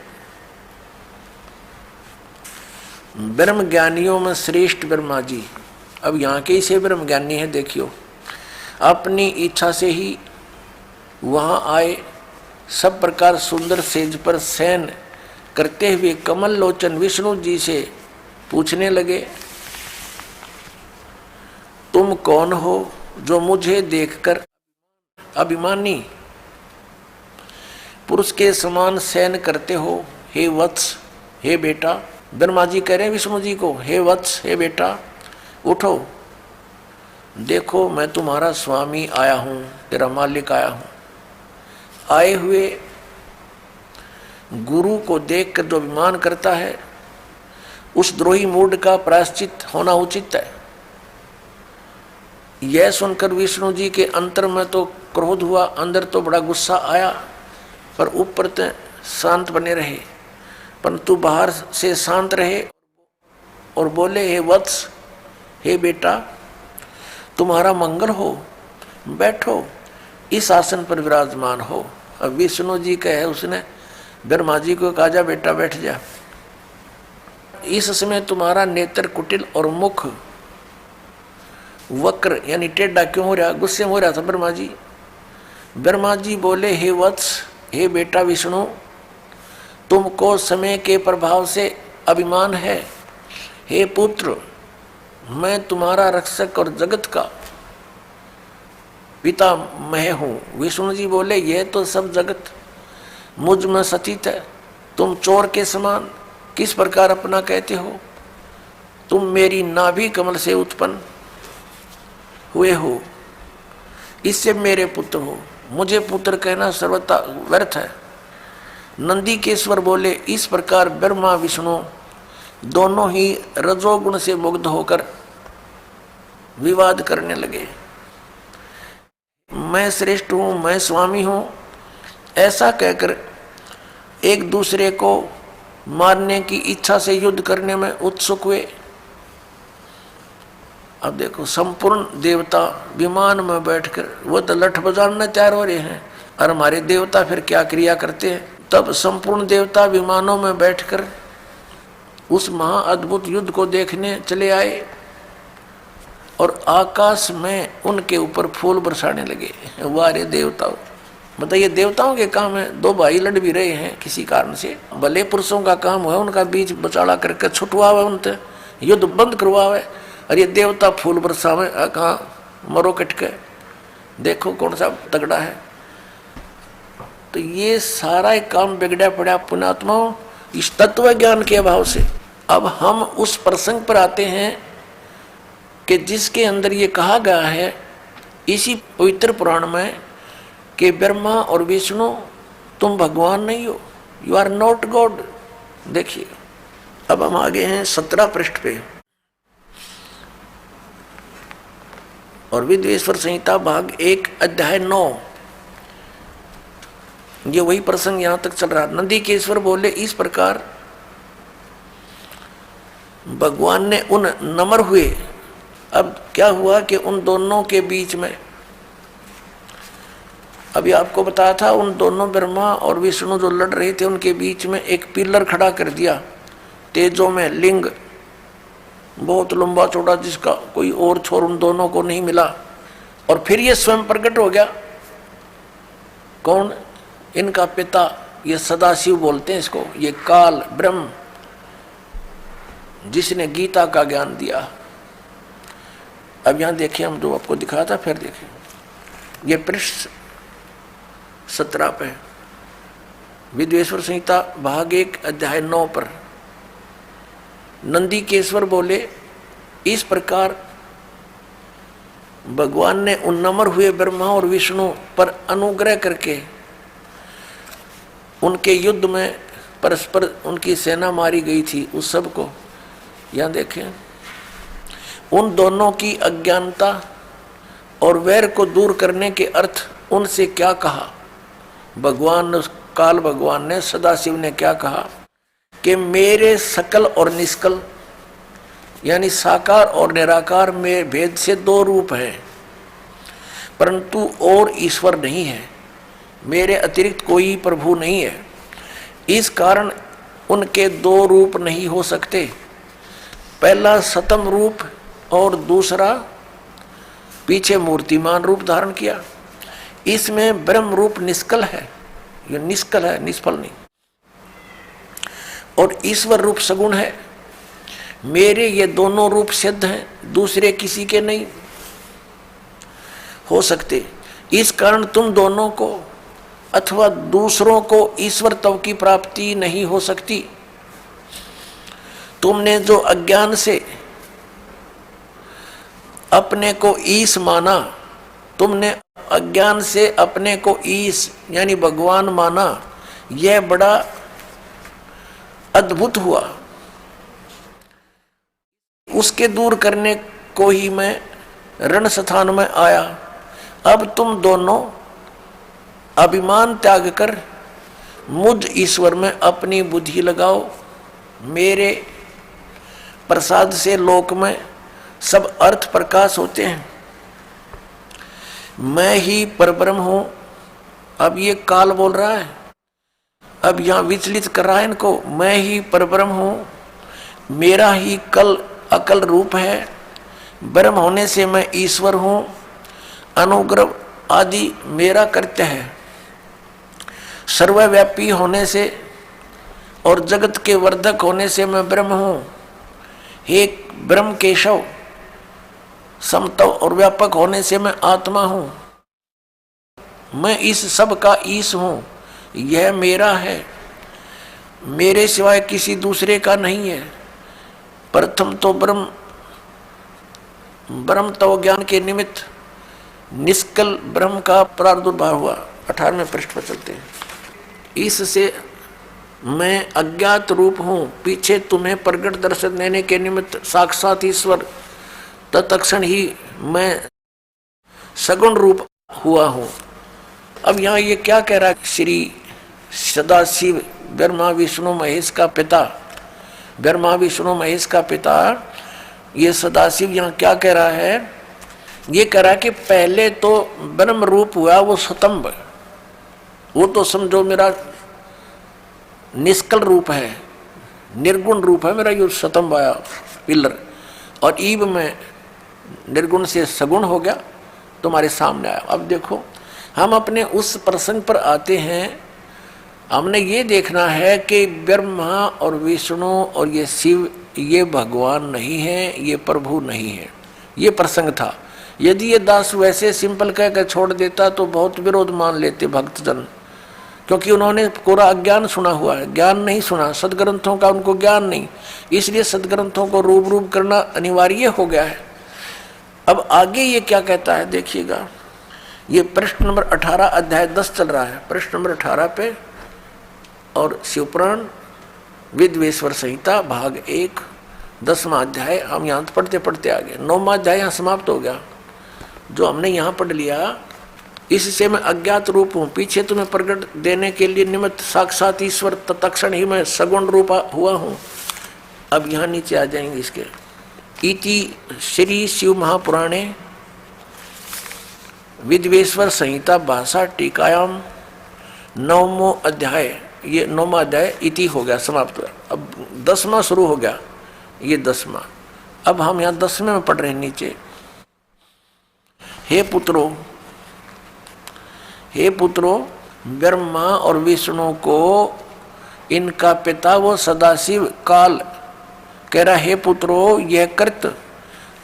ब्रह्म ज्ञानियों में श्रेष्ठ ब्रह्मा जी, अब यहाँ के से ब्रह्म ज्ञानी है, देखियो, अपनी इच्छा से ही वहाँ आए। सब प्रकार सुंदर सेज पर शयन करते हुए कमल लोचन विष्णु जी से पूछने लगे, तुम कौन हो जो मुझे देखकर अभिमानी पुरुष के समान शयन करते हो? हे वत्स, हे बेटा। ब्रह्मा जी कह रहे हैं विष्णु जी को, हे वत्स, हे बेटा, उठो, देखो मैं तुम्हारा स्वामी आया हूं, तेरा मालिक आया हूं। आए हुए गुरु को देखकर जो अभिमान करता है, उस द्रोही मूड का प्रायश्चित होना उचित है। यह सुनकर विष्णु जी के अंतर में तो क्रोध हुआ, अंदर तो बड़ा गुस्सा आया पर ऊपर तो शांत बने रहे, परंतु बाहर से शांत रहे और बोले, हे वत्स, हे बेटा, तुम्हारा मंगल हो, बैठो, इस आसन पर विराजमान हो। अब विष्णु जी कहे, उसने ब्रह्मा जी को कहा, जा बेटा बैठ जा। इस समय तुम्हारा नेत्र कुटिल और मुख वक्र यानी टेढ़ा क्यों हो रहा? गुस्से में हो रहा था ब्रह्मा जी। ब्रह्मा जी बोले, हे वत्स, हे बेटा विष्णु, तुमको समय के प्रभाव से अभिमान है। हे पुत्र, मैं तुम्हारा रक्षक और जगत का पिता मैं हूँ। विष्णु जी बोले, यह तो सब जगत मुझ में सतीत है, तुम चोर के समान किस प्रकार अपना कहते हो? तुम मेरी नाभि कमल से उत्पन्न हुए हो, इससे मेरे पुत्र हो, मुझे पुत्र कहना सर्वथा व्यर्थ है। नंदी केश्वर बोले, इस प्रकार ब्रह्मा विष्णु दोनों ही रजोगुण से मुग्ध होकर विवाद करने लगे। मैं श्रेष्ठ हूं, मैं स्वामी हूं, ऐसा कहकर एक दूसरे को मारने की इच्छा से युद्ध करने में उत्सुक हुए। अब देखो, संपूर्ण देवता विमान में बैठकर वो तो लठ बजाने तैयार हो रहे हैं, और हमारे देवता फिर क्या क्रिया करते हैं? तब संपूर्ण देवता विमानों में बैठकर उस महाअद्भुत युद्ध को देखने चले आए और आकाश में उनके ऊपर फूल बरसाने लगे। वारे देवताओं, बताइए, देवताओं के काम है, दो भाई लड़ भी रहे हैं किसी कारण से, भले पुरुषों का काम है उनका बीच बचाड़ा करके छुटवावे, उनसे युद्ध बंद करवावे, और ये देवता फूल बरसावे। कहाँ मरो कटके, देखो कौन सा तगड़ा है। तो ये सारा एक काम बिगड़ा पड़ा पुण्यात्माओं इस तत्व ज्ञान के अभाव से। अब हम उस प्रसंग पर आते हैं कि जिसके अंदर ये कहा गया है इसी पवित्र पुराण में कि ब्रह्मा और विष्णु तुम भगवान नहीं हो, यू आर नॉट गॉड। देखिए, अब हम आगे हैं 17 पृष्ठ पे, और विद्वेश्वर संहिता भाग 1 अध्याय 9, ये वही प्रसंग यहां तक चल रहा। नंदी केश्वर बोले, इस प्रकार भगवान ने उन नम्र हुए। अब क्या हुआ कि उन दोनों के बीच में, अभी आपको बताया था, उन दोनों ब्रह्मा और विष्णु जो लड़ रहे थे उनके बीच में एक पिलर खड़ा कर दिया तेजों में, लिंग बहुत लंबा चौड़ा, जिसका कोई और छोर उन दोनों को नहीं मिला। और फिर ये स्वयं प्रकट हो गया। कौन? इनका पिता, ये सदाशिव बोलते हैं इसको, ये काल ब्रह्म, जिसने गीता का ज्ञान दिया। अब यहां देखिए, हम जो आपको दिखाया था, फिर देखिए, ये पृष्ठ 17 पे विद्वेश्वर संहिता भाग 1 अध्याय 9 पर नंदी केश्वर बोले, इस प्रकार भगवान ने उन नम्र हुए ब्रह्मा और विष्णु पर अनुग्रह करके उनके युद्ध में परस्पर उनकी सेना मारी गई थी, उस सब को यहां देखें। उन दोनों की अज्ञानता और वैर को दूर करने के अर्थ उनसे क्या कहा भगवान, काल भगवान ने, सदाशिव ने क्या कहा कि मेरे सकल और निष्कल यानी साकार और निराकार में भेद से 2 रूप हैं, परंतु और ईश्वर नहीं है, मेरे अतिरिक्त कोई प्रभु नहीं है। इस कारण उनके 2 रूप नहीं हो सकते, पहला सतम रूप और दूसरा पीछे मूर्तिमान रूप धारण किया। इसमें ब्रह्म रूप निष्कल है, ये निष्कल है, निष्फल नहीं, और ईश्वर रूप सगुण है। मेरे ये दोनों रूप सिद्ध हैं, दूसरे किसी के नहीं हो सकते। इस कारण तुम दोनों को अथवा दूसरों को ईश्वर तव की प्राप्ति नहीं हो सकती। तुमने जो अज्ञान से अपने को ईश माना, तुमने अज्ञान से अपने को ईश यानी भगवान माना, यह बड़ा अद्भुत हुआ। उसके दूर करने को ही मैं रण स्थान में आया। अब तुम दोनों अभिमान त्याग कर मुझ ईश्वर में अपनी बुद्धि लगाओ, मेरे प्रसाद से लोक में सब अर्थ प्रकाश होते हैं। मैं ही परब्रह्म हूं। अब ये काल बोल रहा है, अब यहां विचलित कर रहा है इनको। मैं ही परब्रह्म हूं, मेरा ही कल अकल रूप है, ब्रह्म होने से मैं ईश्वर हूं, अनुग्रह आदि मेरा कृत्य है, सर्वव्यापी होने से और जगत के वर्धक होने से मैं ब्रह्म हूं। हे ब्रह्म केशव, समत्व और व्यापक होने से मैं आत्मा हूं। मैं इस सब का ईश हूं, यह मेरा है, मेरे सिवाय किसी दूसरे का नहीं है। प्रथम तो ब्रह्म तो ज्ञान के निमित्त निष्कल ब्रह्म का प्रादुर्भाव हुआ। 18वें पृष्ठ पर चलते हैं। इससे मैं अज्ञात रूप हूं, पीछे तुम्हें प्रगट दर्शन देने के निमित्त साक्षात ईश्वर तत्क्षण ही मैं सगुण रूप हुआ हूं। अब यहाँ ये क्या कह रहा है? श्री सदाशिव ब्रह्मा विष्णु महेश का पिता, ब्रह्मा विष्णु महेश का पिता ये सदाशिव यहाँ क्या कह रहा है? ये कह रहा है कि पहले तो ब्रह्म रूप हुआ वो स्तंभ, वो तो समझो मेरा निष्कल रूप है, निर्गुण रूप है मेरा, ये स्तंभ आया पिलर, और ईब में निर्गुण से सगुण हो गया, तुम्हारे सामने आया। अब देखो हम अपने उस प्रसंग पर आते हैं। हमने ये देखना है कि ब्रह्मा और विष्णु और ये शिव ये भगवान नहीं है, ये प्रभु नहीं है। ये प्रसंग था। यदि ये दास वैसे सिंपल कहकर छोड़ देता तो बहुत विरोध मान लेते भक्तजन, क्योंकि उन्होंने पूरा अज्ञान सुना हुआ है, ज्ञान नहीं सुना, सदग्रंथों का उनको ज्ञान नहीं, इसलिए सदग्रंथों को रूप रूप करना अनिवार्य हो गया है। अब आगे ये क्या कहता है देखिएगा। ये पृष्ठ नंबर 18 अध्याय 10 चल रहा है, पृष्ठ नंबर 18 पे, और शिवपुराण विद्वेश्वर संहिता भाग 1 10वां अध्याय। हम यहाँ पढ़ते पढ़ते आगे 9वां अध्याय यहाँ समाप्त हो गया। जो हमने यहाँ पढ़ लिया, इससे मैं अज्ञात रूप हूँ, पीछे तुम्हें प्रकट देने के लिए निमित्त साक्षात ईश्वर तत्क्षण ही मैं सगुण रूप हुआ हूँ। अब यहाँ नीचे आ जाएंगे इसके। इति श्री शिव महापुराणे विद्वेश्वर संहिता भाषा टीकायाम 9वां अध्याय, ये 9वां अध्याय इति हो गया, समाप्त हुआ। अब 10वां शुरू हो गया, ये 10वां। अब हम यहाँ 10वें में पढ़ रहे हैं नीचे। हे पुत्रो, ब्रह्मा और विष्णु को इनका पिता वो सदाशिव काल कह रहा, हे पुत्रो, यह कृत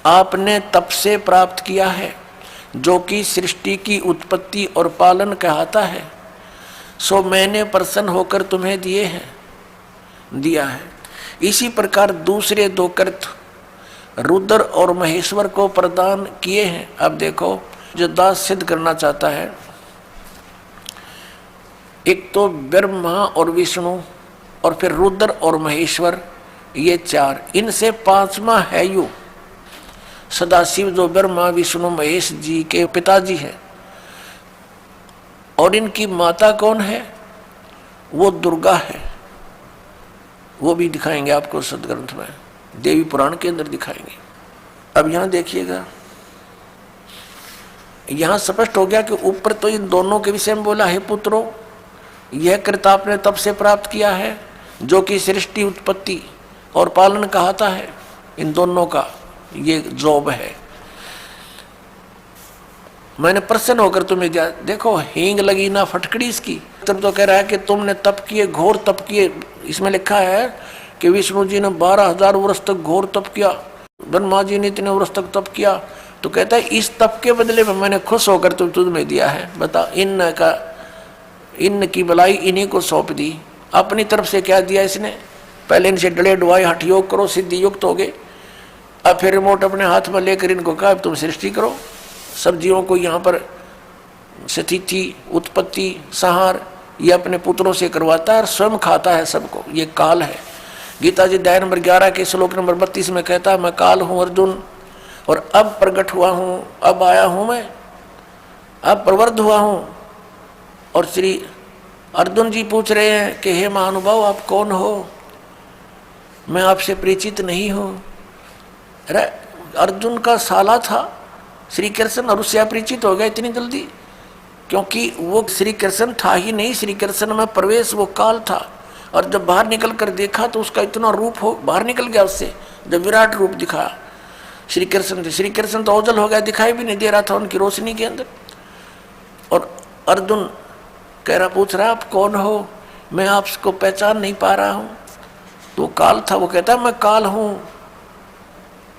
आपने तप से प्राप्त किया है, जो कि सृष्टि की उत्पत्ति और पालन कहता है, सो मैंने प्रसन्न होकर तुम्हें दिया है। इसी प्रकार दूसरे दो कृत रुद्र और महेश्वर को प्रदान किए हैं। अब देखो, जो दास सिद्ध करना चाहता है, एक तो ब्रह्मा और विष्णु और फिर रुद्र और महेश्वर, ये 4, इनसे 5वां है यू सदाशिव, जो ब्रह्मा विष्णु महेश जी के पिताजी है। और इनकी माता कौन है? वो दुर्गा है। वो भी दिखाएंगे आपको सदग्रंथ में, देवी पुराण के अंदर दिखाएंगे। अब यहां देखिएगा, यहां स्पष्ट हो गया कि ऊपर तो इन दोनों के विषय में बोला, हे पुत्रों, यह कृत आपने तब से प्राप्त किया है, जो कि सृष्टि उत्पत्ति और पालन कहता है। इन दोनों का ये जॉब है। मैंने प्रसन्न होकर तुम्हें दिया। देखो, हींग लगी ना फटकड़ी इसकी। तब तो कह रहा है कि तुमने तप किए, घोर तप किए। इसमें लिखा है कि विष्णु जी ने 12,000 वर्ष तक घोर तप किया, ब्रह्मा जी ने इतने वर्ष तक तप किया। तो कहता है इस तप के बदले में मैंने खुश होकर तुम्हें दिया है। बता, इन की भलाई इन्हीं को सौंप दी। अपनी तरफ से क्या दिया इसने? पहले इनसे डले डुआई, हठ योग करो, सिद्धि युक्त हो गए। अब फिर रिमोट अपने हाथ में लेकर इनको कहा तुम सृष्टि करो। सब जीवों को यहाँ पर स्थिति, उत्पत्ति, संहार ये अपने पुत्रों से करवाता है और स्वयं खाता है सबको। ये काल है। गीता जी अध्याय नंबर 11 के श्लोक नंबर 32 में कहता है, मैं काल हूँ अर्जुन, और अब प्रकट हुआ हूँ, अब आया हूँ मैं, अब प्रवृद्ध हुआ हूँ। और श्री अर्जुन जी पूछ रहे हैं कि हे महानुभाव आप कौन हो, मैं आपसे परिचित नहीं हूं। अरे अर्जुन का साला था श्री कृष्ण और उससे अपरिचित हो गया इतनी जल्दी? क्योंकि वो श्री कृष्ण था ही नहीं, श्री कृष्ण में प्रवेश वो काल था। और जब बाहर निकल कर देखा तो उसका इतना रूप हो बाहर निकल गया उससे, जब विराट रूप दिखा श्री कृष्ण थे। श्री कृष्ण तो ओझल हो गया, दिखाई भी नहीं दे रहा था उनकी रोशनी के अंदर। और अर्जुन कह रहा, पूछ रहा आप कौन हो, मैं आपको पहचान नहीं पा रहा हूं। तो काल था, वो कहता मैं काल हूं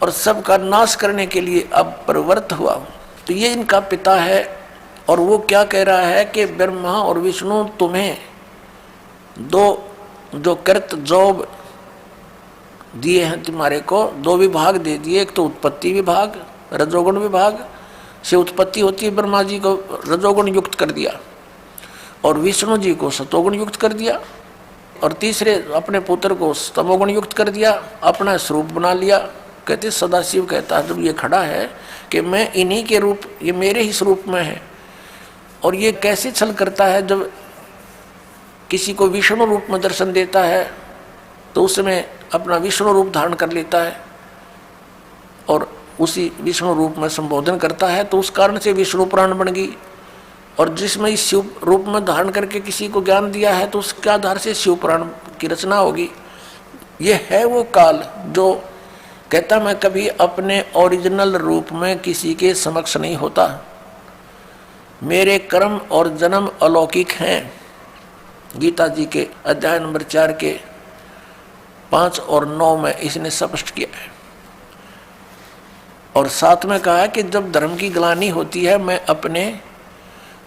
और सबका नाश करने के लिए अब प्रवृत्त हुआ हूं। तो ये इनका पिता है। और वो क्या कह रहा है कि ब्रह्मा और विष्णु तुम्हें दो जो कृत जॉब दिए हैं, तुम्हारे को दो विभाग दे दिए। एक तो उत्पत्ति विभाग, रजोगुण विभाग से उत्पत्ति होती है, ब्रह्मा जी को रजोगुण युक्त कर दिया और विष्णु जी को सतोगुण युक्त कर दिया, और तीसरे अपने पुत्र को तमोगुण युक्त कर दिया, अपना स्वरूप बना लिया। कहते सदाशिव कहता है जब ये खड़ा है कि मैं इन्हीं के रूप, ये मेरे ही स्वरूप में है। और ये कैसे छल करता है, जब किसी को विष्णु रूप में दर्शन देता है तो उसमें अपना विष्णु रूप धारण कर लेता है और उसी विष्णु रूप में संबोधन करता है, तो उस कारण से विष्णु पुराण बन गई। और जिसमें इस शिव रूप में धारण करके किसी को ज्ञान दिया है तो उसके आधार से शिव पुराण की रचना होगी। ये है वो काल जो कहता मैं कभी अपने ओरिजिनल रूप में किसी के समक्ष नहीं होता, मेरे कर्म और जन्म अलौकिक हैं। गीता जी के अध्याय नंबर 4 के 5 और 9 में इसने स्पष्ट किया है। और साथ में कहा है कि जब धर्म की ग्लानि होती है मैं अपने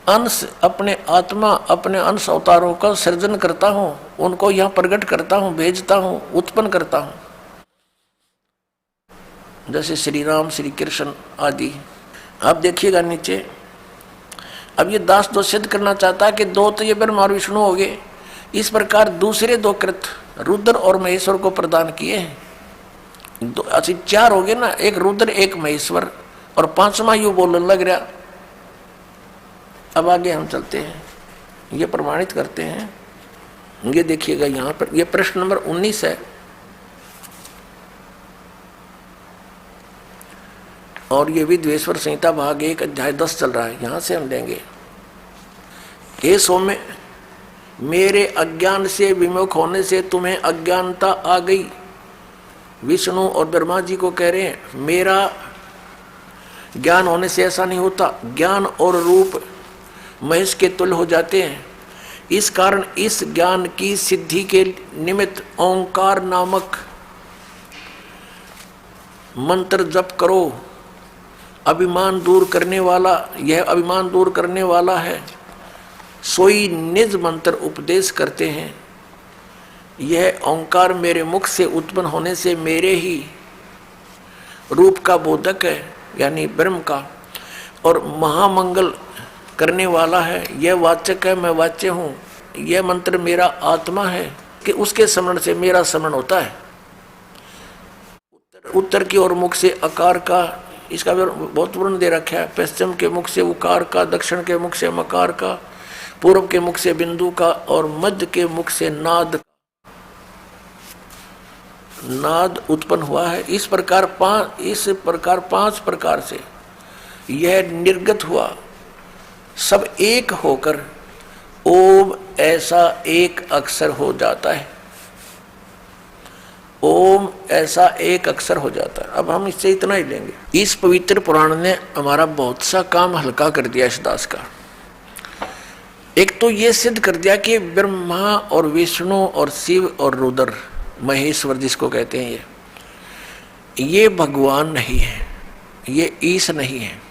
अंश, अपने आत्मा, अपने अंश अवतारों का सृजन करता हूँ, उनको यहाँ प्रकट करता हूँ, भेजता हूँ, उत्पन्न करता हूँ। जैसे श्री राम, श्री कृष्ण आदि। आप देखिएगा नीचे, अब ये दास दो सिद्ध करना चाहता है कि दो तो ये ब्रह्मा और विष्णु हो गए, इस प्रकार दूसरे दो कृत रुद्र और महेश्वर को प्रदान किए हैं। अच्छा 4 हो गए ना, एक रुद्र एक महेश्वर, और 5वां यू बोलने लग रहा। अब आगे हम चलते हैं, ये प्रमाणित करते हैं। ये देखिएगा यहाँ पर, ये प्रश्न नंबर 19 है और ये विद्वेश्वर संहिता भाग 1 अध्याय 10 चल रहा है। यहां से हम लेंगे। हे सौम्य, मेरे अज्ञान से विमुख होने से तुम्हें अज्ञानता आ गई। विष्णु और ब्रह्मा जी को कह रहे हैं मेरा ज्ञान होने से ऐसा नहीं होता, ज्ञान और रूप महेश के तुल्य हो जाते हैं। इस कारण इस ज्ञान की सिद्धि के निमित्त ओंकार नामक मंत्र जप करो। अभिमान दूर करने वाला, यह अभिमान दूर करने वाला है। सोई निज मंत्र उपदेश करते हैं। यह ओंकार मेरे मुख से उत्पन्न होने से मेरे ही रूप का बोधक है, यानी ब्रह्म का, और महामंगल करने वाला है। यह वाचक है, मैं वाच्य हूँ। यह मंत्र मेरा आत्मा है कि उसके स्मरण से मेरा स्मरण होता है। उत्तर की ओर मुख से अकार का, इसका भी बहुत वर्ण दे रखा है। पश्चिम के मुख से उकार का, दक्षिण के मुख से मकार का, पूर्व के मुख से बिंदु का, और मध्य के मुख से नाद उत्पन्न हुआ है। इस प्रकार 5 प्रकार से यह निर्गत हुआ। सब एक होकर ओम ऐसा एक अक्षर हो जाता है। ओम ऐसा एक अक्षर हो जाता है। अब हम इससे इतना ही लेंगे। इस पवित्र पुराण ने हमारा बहुत सा काम हल्का कर दिया इस दास का। एक तो ये सिद्ध कर दिया कि ब्रह्मा और विष्णु और शिव और रुद्र, महेश्वर जिसको कहते हैं, ये भगवान नहीं है, ये ईश नहीं है।